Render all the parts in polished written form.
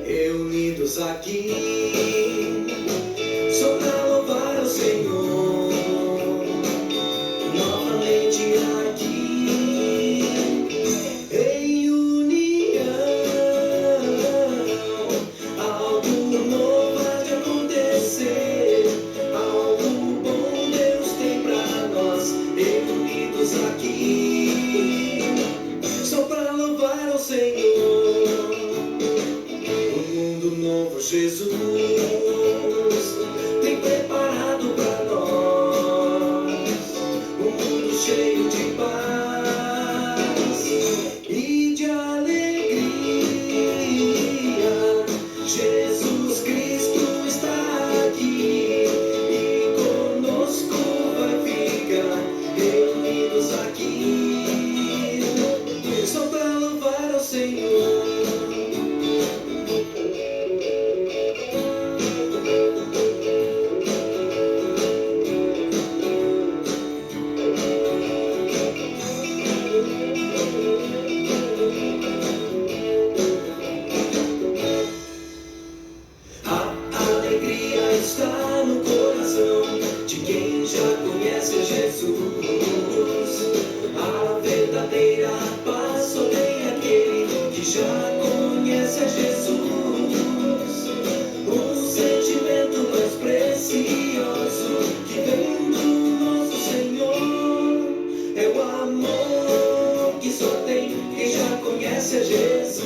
Reunidos aqui, só para louvar o Senhor, novamente aqui, em união, algo novo há de acontecer, algo bom Deus tem para nós, reunidos aqui, só para louvar o Senhor. Jesus tem preparado para nós um mundo cheio de paz e de alegria. Jesus Cristo está aqui e conosco vai ficar, reunidos aqui só para louvar o Senhor. Está no coração de quem já conhece Jesus. A verdadeira paz só tem aquele que já conhece a Jesus. O sentimento mais precioso que vem do nosso Senhor é o amor que só tem quem já conhece a Jesus.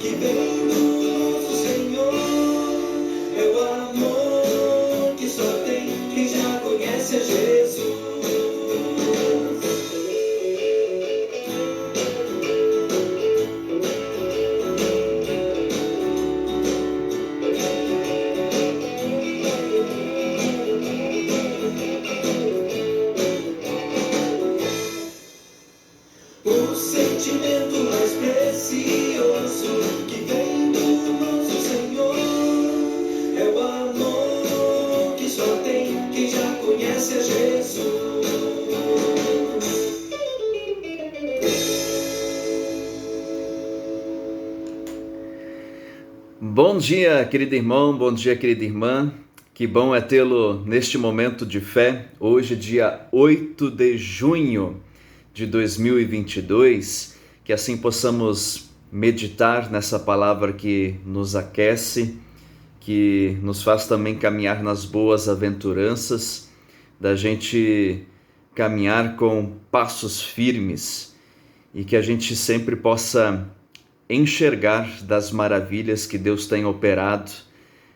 Que vem do nosso Senhor é o amor que só tem quem já conhece a Jesus. O sentimento mais precioso que vem do nosso Senhor é o amor que só tem quem já conhece a Jesus. Bom dia, querido irmão, bom dia, querida irmã. Que bom é tê-lo neste momento de fé. Hoje, dia 8 de junho de 2022, que assim possamos meditar nessa palavra que nos aquece, que nos faz também caminhar nas boas aventuranças, da gente caminhar com passos firmes e que a gente sempre possa enxergar das maravilhas que Deus tem operado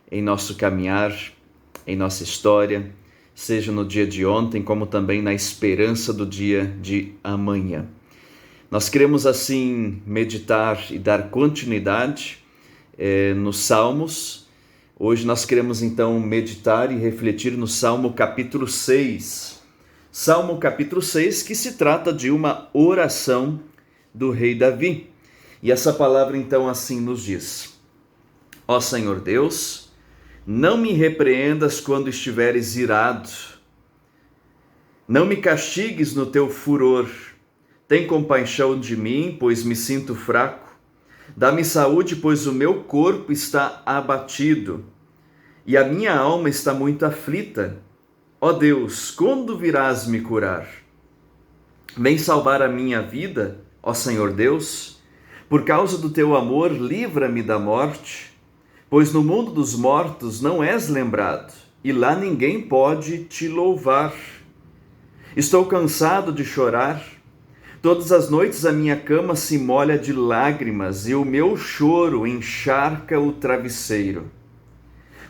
em nosso caminhar, em nossa história, seja no dia de ontem, como também na esperança do dia de amanhã. Nós queremos assim meditar e dar continuidade nos Salmos. Hoje nós queremos então meditar e refletir no Salmo capítulo 6. Salmo capítulo 6, que se trata de uma oração do rei Davi. E essa palavra então assim nos diz: Ó Senhor Deus, não me repreendas quando estiveres irado. Não me castigues no teu furor. Tem compaixão de mim, pois me sinto fraco. Dá-me saúde, pois o meu corpo está abatido e a minha alma está muito aflita. Ó Deus, quando virás me curar? Vem salvar a minha vida, ó Senhor Deus. Por causa do teu amor, livra-me da morte. Pois no mundo dos mortos não és lembrado, e lá ninguém pode te louvar. Estou cansado de chorar. Todas as noites a minha cama se molha de lágrimas, e o meu choro encharca o travesseiro.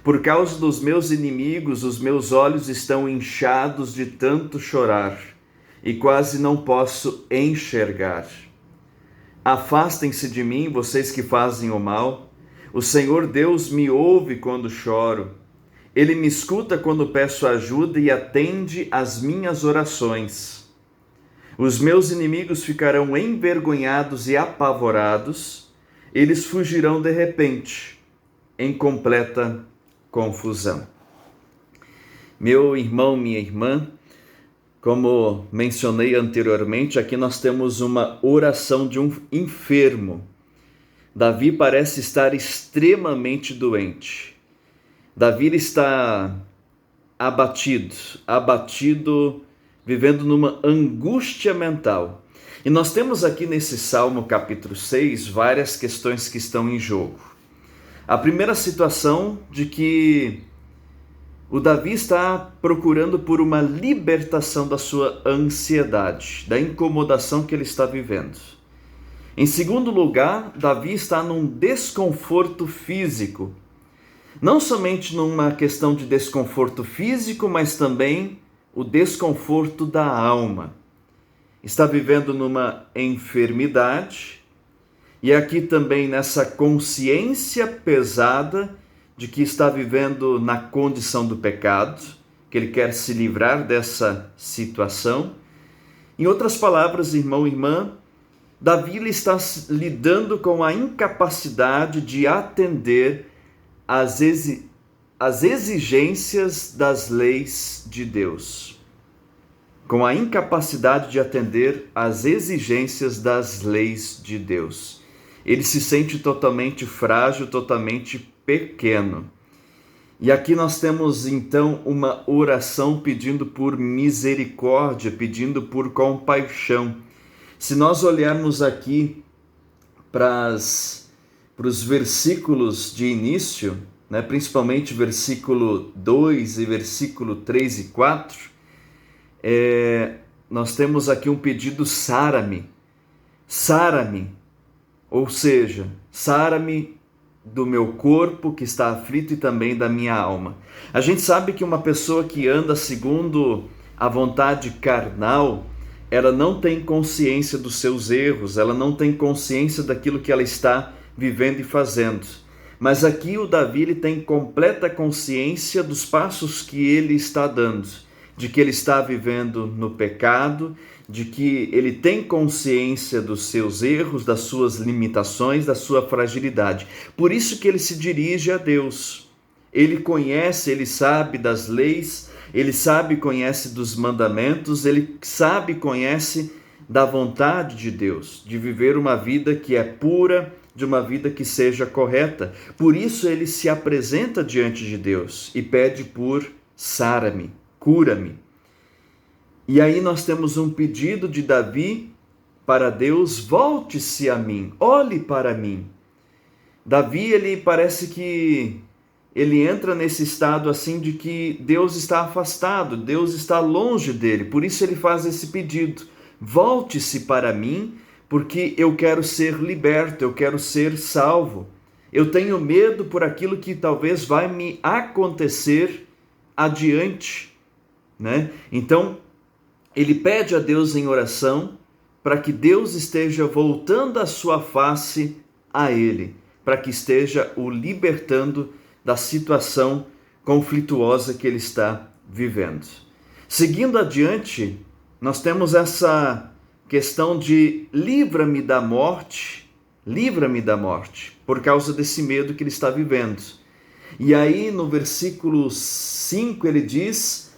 Por causa dos meus inimigos, os meus olhos estão inchados de tanto chorar, e quase não posso enxergar. Afastem-se de mim, vocês que fazem o mal. O Senhor Deus me ouve quando choro. Ele me escuta quando peço ajuda e atende às minhas orações. Os meus inimigos ficarão envergonhados e apavorados, eles fugirão de repente, em completa confusão. Meu irmão, minha irmã, como mencionei anteriormente, aqui nós temos uma oração de um enfermo. Davi parece estar extremamente doente. Davi está abatido, vivendo numa angústia mental. E nós temos aqui nesse Salmo capítulo 6 várias questões que estão em jogo. A primeira situação de que o Davi está procurando por uma libertação da sua ansiedade, da incomodação que ele está vivendo. Em segundo lugar, Davi está num desconforto físico. Não somente numa questão de desconforto físico, mas também o desconforto da alma. Está vivendo numa enfermidade e aqui também nessa consciência pesada de que está vivendo na condição do pecado, que ele quer se livrar dessa situação. Em outras palavras, irmão e irmã, Davi está lidando com a incapacidade de atender às exigências das leis de Deus. Com a incapacidade de atender às exigências das leis de Deus. Ele se sente totalmente frágil, totalmente pequeno. E aqui nós temos então uma oração pedindo por misericórdia, pedindo por compaixão. Se nós olharmos aqui para os versículos de início, né, principalmente versículo 2 e versículo 3 e 4, nós temos aqui um pedido: sara-me, ou seja, sara-me do meu corpo que está aflito e também da minha alma. A gente sabe que uma pessoa que anda segundo a vontade carnal, ela não tem consciência dos seus erros, ela não tem consciência daquilo que ela está vivendo e fazendo. Mas aqui o Davi ele tem completa consciência dos passos que ele está dando, de que ele está vivendo no pecado, de que ele tem consciência dos seus erros, das suas limitações, da sua fragilidade. Por isso que ele se dirige a Deus. Ele conhece, ele sabe das leis, ele sabe e conhece dos mandamentos, ele sabe e conhece da vontade de Deus, de viver uma vida que é pura, de uma vida que seja correta. Por isso ele se apresenta diante de Deus e pede por sara-me, cura-me. E aí nós temos um pedido de Davi para Deus: volte-se a mim, olhe para mim. Davi, ele parece que ele entra nesse estado assim de que Deus está afastado, Deus está longe dele. Por isso ele faz esse pedido: volte-se para mim, porque eu quero ser liberto, eu quero ser salvo. Eu tenho medo por aquilo que talvez vai me acontecer adiante, né? Então, ele pede a Deus em oração para que Deus esteja voltando a sua face a ele, para que esteja o libertando da situação conflituosa que ele está vivendo. Seguindo adiante, nós temos essa questão de livra-me da morte, por causa desse medo que ele está vivendo. E aí no versículo 5 ele diz,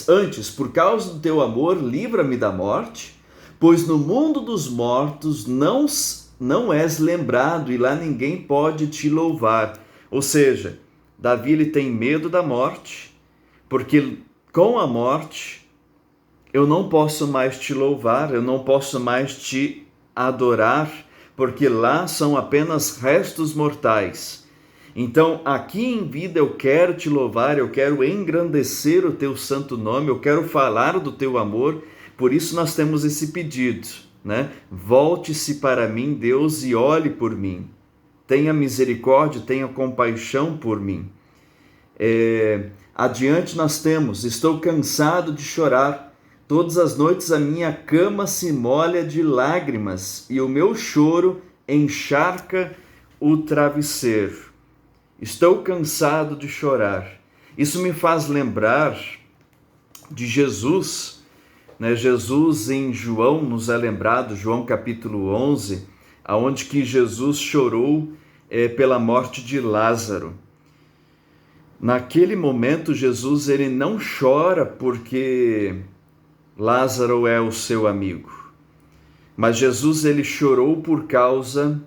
antes, por causa do teu amor, livra-me da morte, pois no mundo dos mortos não és lembrado e lá ninguém pode te louvar. Ou seja, Davi ele tem medo da morte, porque com a morte eu não posso mais te louvar, eu não posso mais te adorar, porque lá são apenas restos mortais. Então, aqui em vida eu quero te louvar, eu quero engrandecer o teu santo nome, eu quero falar do teu amor. Por isso nós temos esse pedido, né? Volte-se para mim, Deus, e olhe por mim. Tenha misericórdia, tenha compaixão por mim. Adiante nós temos: estou cansado de chorar. Todas as noites a minha cama se molha de lágrimas e o meu choro encharca o travesseiro. estou cansado de chorar. Isso me faz lembrar de Jesus, né? Jesus em João nos é lembrado, João capítulo 11, aonde que Jesus chorou pela morte de Lázaro. Naquele momento, Jesus ele não chora porque Lázaro é o seu amigo, mas Jesus ele chorou por causa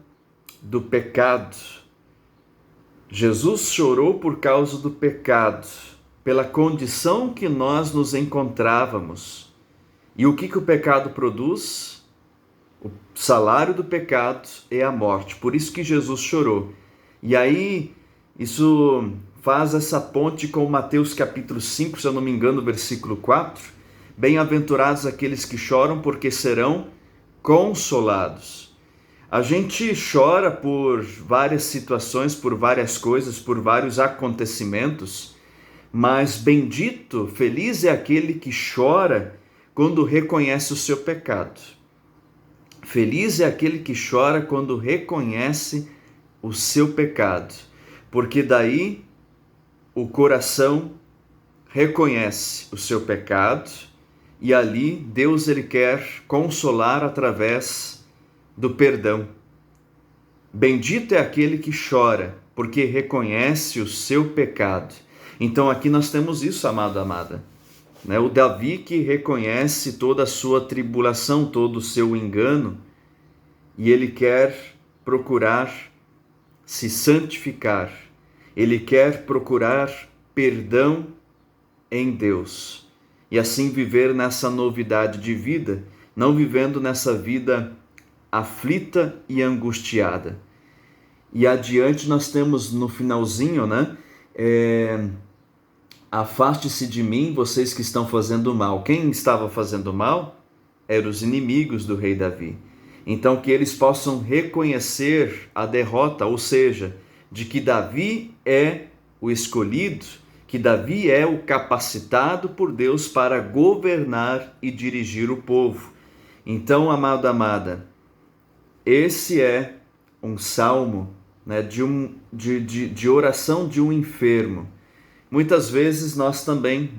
do pecado. Jesus chorou por causa do pecado, pela condição que nós nos encontrávamos. E o que o pecado produz? O salário do pecado é a morte. Por isso que Jesus chorou. E aí, isso faz essa ponte com Mateus capítulo 5, se eu não me engano, versículo 4. Bem-aventurados aqueles que choram, porque serão consolados. A gente chora por várias situações, por várias coisas, por vários acontecimentos, mas bendito, feliz é aquele que chora quando reconhece o seu pecado. Feliz é aquele que chora quando reconhece o seu pecado, porque daí o coração reconhece o seu pecado e ali Deus ele quer consolar através do perdão. Bendito é aquele que chora, porque reconhece o seu pecado. Então aqui nós temos isso, amado, amada. O Davi que reconhece toda a sua tribulação, todo o seu engano, e ele quer procurar se santificar. Ele quer procurar perdão em Deus. E assim viver nessa novidade de vida, não vivendo nessa vida aflita e angustiada. E adiante nós temos no finalzinho, afaste-se de mim, vocês que estão fazendo mal. Quem estava fazendo mal eram os inimigos do rei Davi. Então que eles possam reconhecer a derrota, ou seja, de que Davi é o escolhido, que Davi é o capacitado por Deus para governar e dirigir o povo. Então, amado, amada, esse é um salmo de oração de um enfermo. Muitas vezes nós também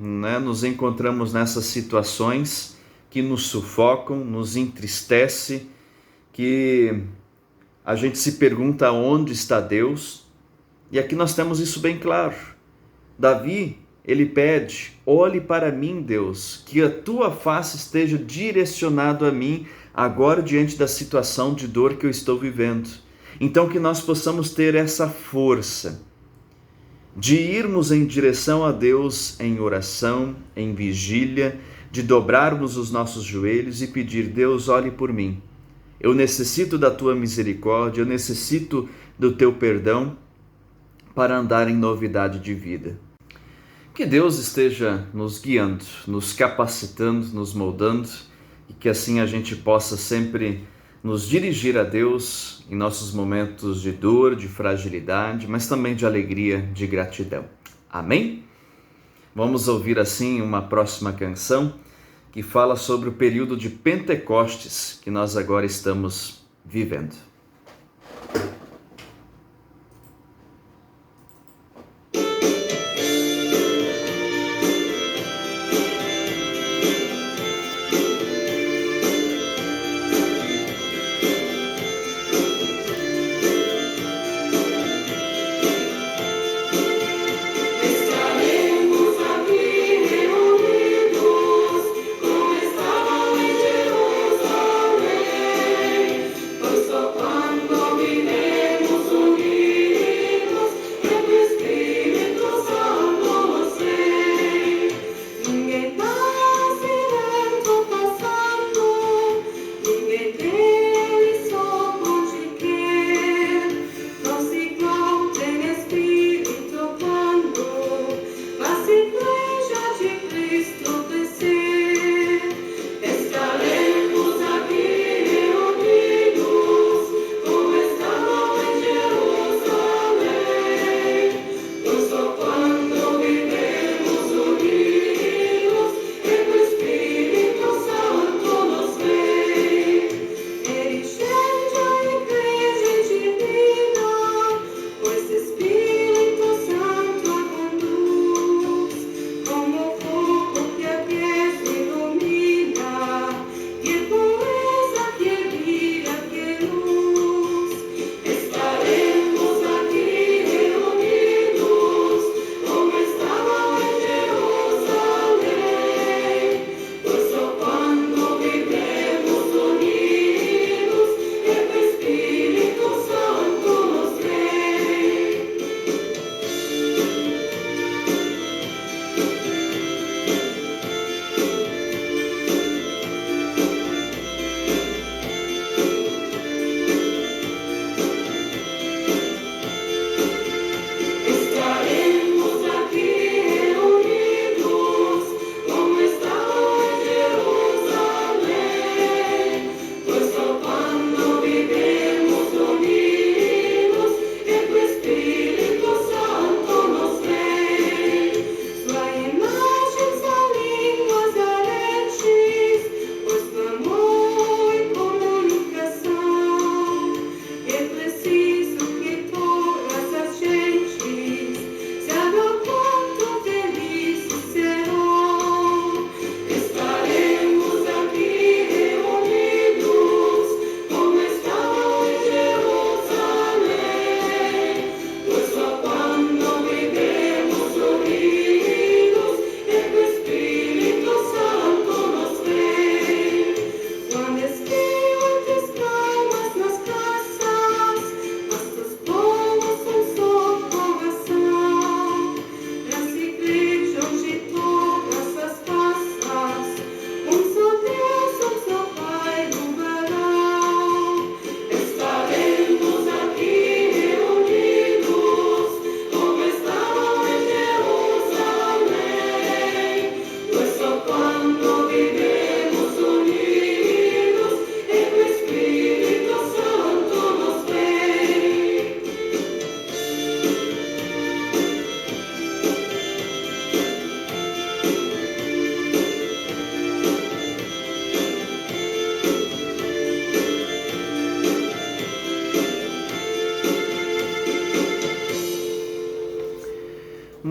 nos encontramos nessas situações que nos sufocam, nos entristece, que a gente se pergunta onde está Deus. E aqui nós temos isso bem claro. Davi, ele pede: olhe para mim, Deus, que a tua face esteja direcionado a mim agora diante da situação de dor que eu estou vivendo. Então que nós possamos ter essa força de irmos em direção a Deus em oração, em vigília, de dobrarmos os nossos joelhos e pedir: Deus, olhe por mim. Eu necessito da tua misericórdia, eu necessito do teu perdão para andar em novidade de vida. Que Deus esteja nos guiando, nos capacitando, nos moldando, e que assim a gente possa sempre nos dirigir a Deus em nossos momentos de dor, de fragilidade, mas também de alegria, de gratidão. Amém? Vamos ouvir assim uma próxima canção que fala sobre o período de Pentecostes que nós agora estamos vivendo. Cuando vine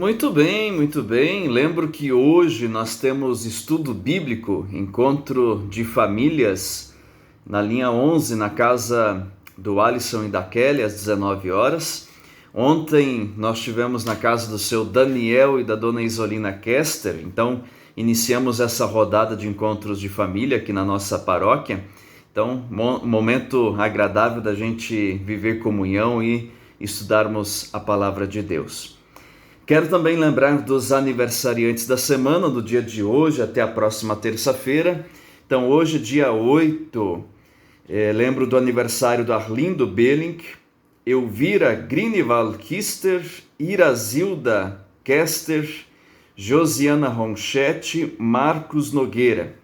Muito bem, muito bem. Lembro que hoje nós temos estudo bíblico, encontro de famílias, na linha 11, na casa do Alisson e da Kelly, às 19 horas. Ontem nós tivemos na casa do seu Daniel e da dona Isolina Kester, então iniciamos essa rodada de encontros de família aqui na nossa paróquia. Então, momento agradável da gente viver comunhão e estudarmos a palavra de Deus. Quero também lembrar dos aniversariantes da semana, do dia de hoje até a próxima terça-feira. Então, hoje, dia 8, lembro do aniversário do Arlindo Belling, Elvira Grinival Kister, Irazilda Kester, Josiana Ronchetti, Marcos Nogueira.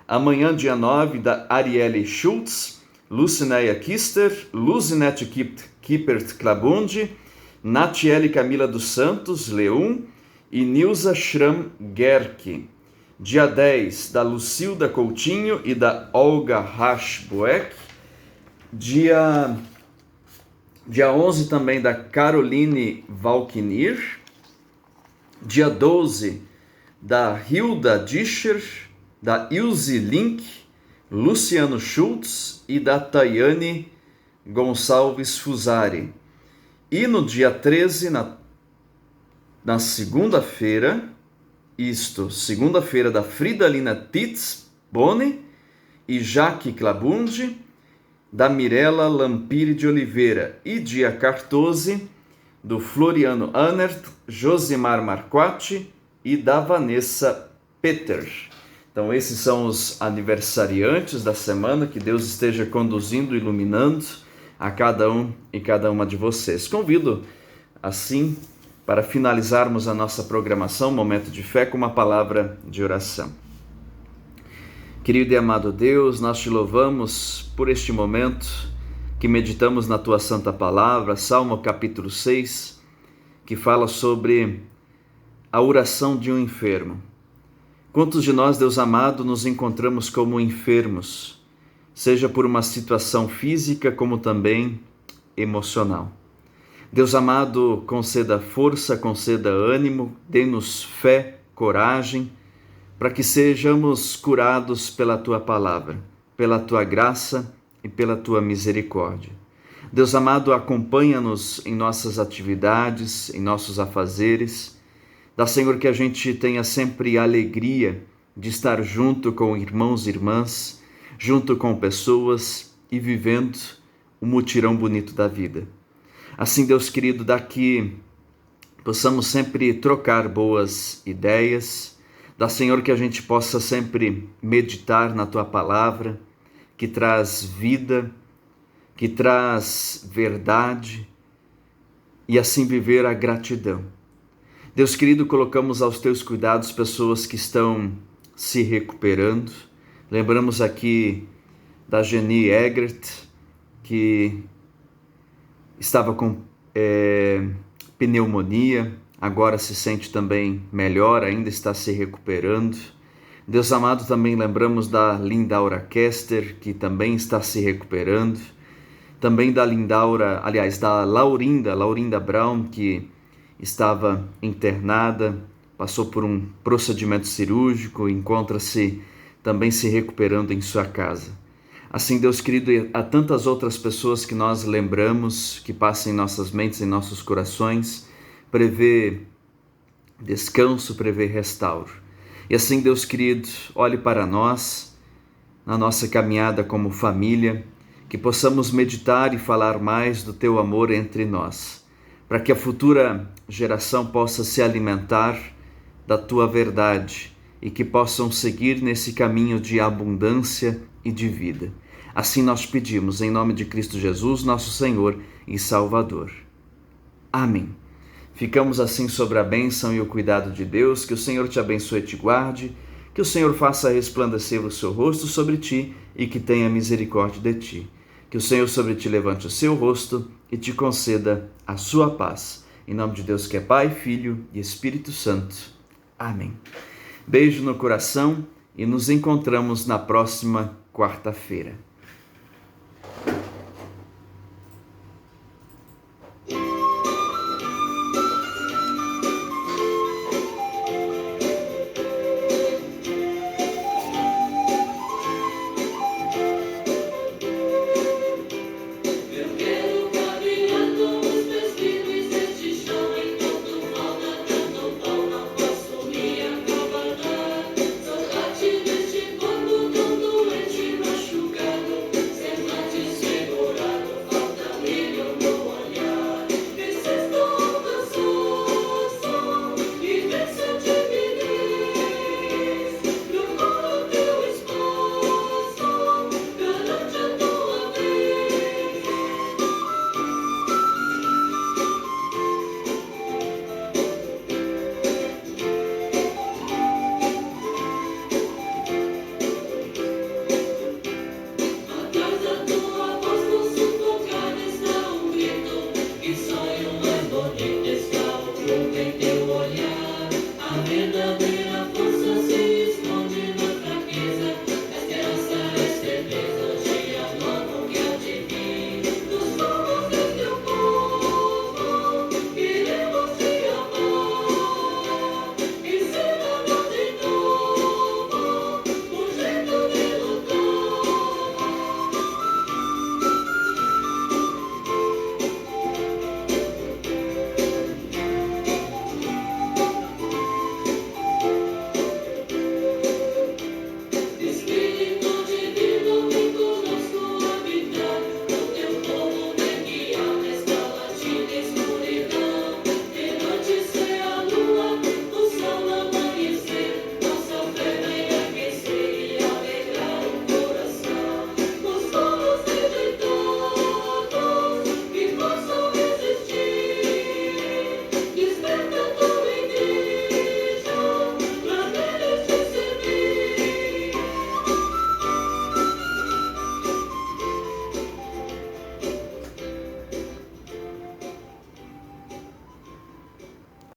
Amanhã, dia 9, da Arielle Schultz, Lucinéia Kister, Luzinete Kippert Klabundi, Natiele Camila dos Santos Leum e Nilza Schramm Gerke. Dia 10, da Lucilda Coutinho e da Olga Raschboeck. Dia 11 também da Caroline Valkinir. Dia 12, da Hilda Discher, da Ilse Link, Luciano Schultz e da Tayane Gonçalves Fusari. E no dia 13, na segunda-feira, segunda-feira da Fridalina Titz Boni e Jaque Clabundi, da Mirella Lampire de Oliveira. E dia 14, do Floriano Anert, Josimar Marquati e da Vanessa Peter. Então esses são os aniversariantes da semana, que Deus esteja conduzindo, iluminando a cada um e cada uma de vocês. Convido, assim, para finalizarmos a nossa programação, Momento de Fé, com uma palavra de oração. Querido e amado Deus, nós te louvamos por este momento que meditamos na tua santa palavra, Salmo capítulo 6, que fala sobre a oração de um enfermo. Quantos de nós, Deus amado, nos encontramos como enfermos, seja por uma situação física como também emocional. Deus amado, conceda força, conceda ânimo, dê-nos fé, coragem, para que sejamos curados pela tua palavra, pela tua graça e pela tua misericórdia. Deus amado, acompanha-nos em nossas atividades, em nossos afazeres. Dá, Senhor, que a gente tenha sempre a alegria de estar junto com irmãos e irmãs, junto com pessoas e vivendo o mutirão bonito da vida. Assim, Deus querido, dá que possamos sempre trocar boas ideias. Dá, Senhor, que a gente possa sempre meditar na tua palavra, que traz vida, que traz verdade, e assim viver a gratidão. Deus querido, colocamos aos teus cuidados pessoas que estão se recuperando. Lembramos aqui da Geni Egert, que estava com pneumonia, agora se sente também melhor, ainda está se recuperando. Deus amado, também lembramos da Lindaura Kester, que também está se recuperando. Também da Laurinda Brown, que estava internada, passou por um procedimento cirúrgico, encontra-se também se recuperando em sua casa. Assim, Deus querido, há tantas outras pessoas que nós lembramos, que passam em nossas mentes, em nossos corações, prevê descanso, prevê restauro. E assim, Deus querido, olhe para nós, na nossa caminhada como família, que possamos meditar e falar mais do teu amor entre nós, para que a futura geração possa se alimentar da tua verdade e que possam seguir nesse caminho de abundância e de vida. Assim nós pedimos, em nome de Cristo Jesus, nosso Senhor e Salvador. Amém. Ficamos assim sobre a bênção e o cuidado de Deus. Que o Senhor te abençoe e te guarde, que o Senhor faça resplandecer o seu rosto sobre ti e que tenha misericórdia de ti. Que o Senhor sobre ti levante o seu rosto e te conceda a sua paz. Em nome de Deus que é Pai, Filho e Espírito Santo. Amém. Beijo no coração e nos encontramos na próxima quarta-feira. amor de Deus.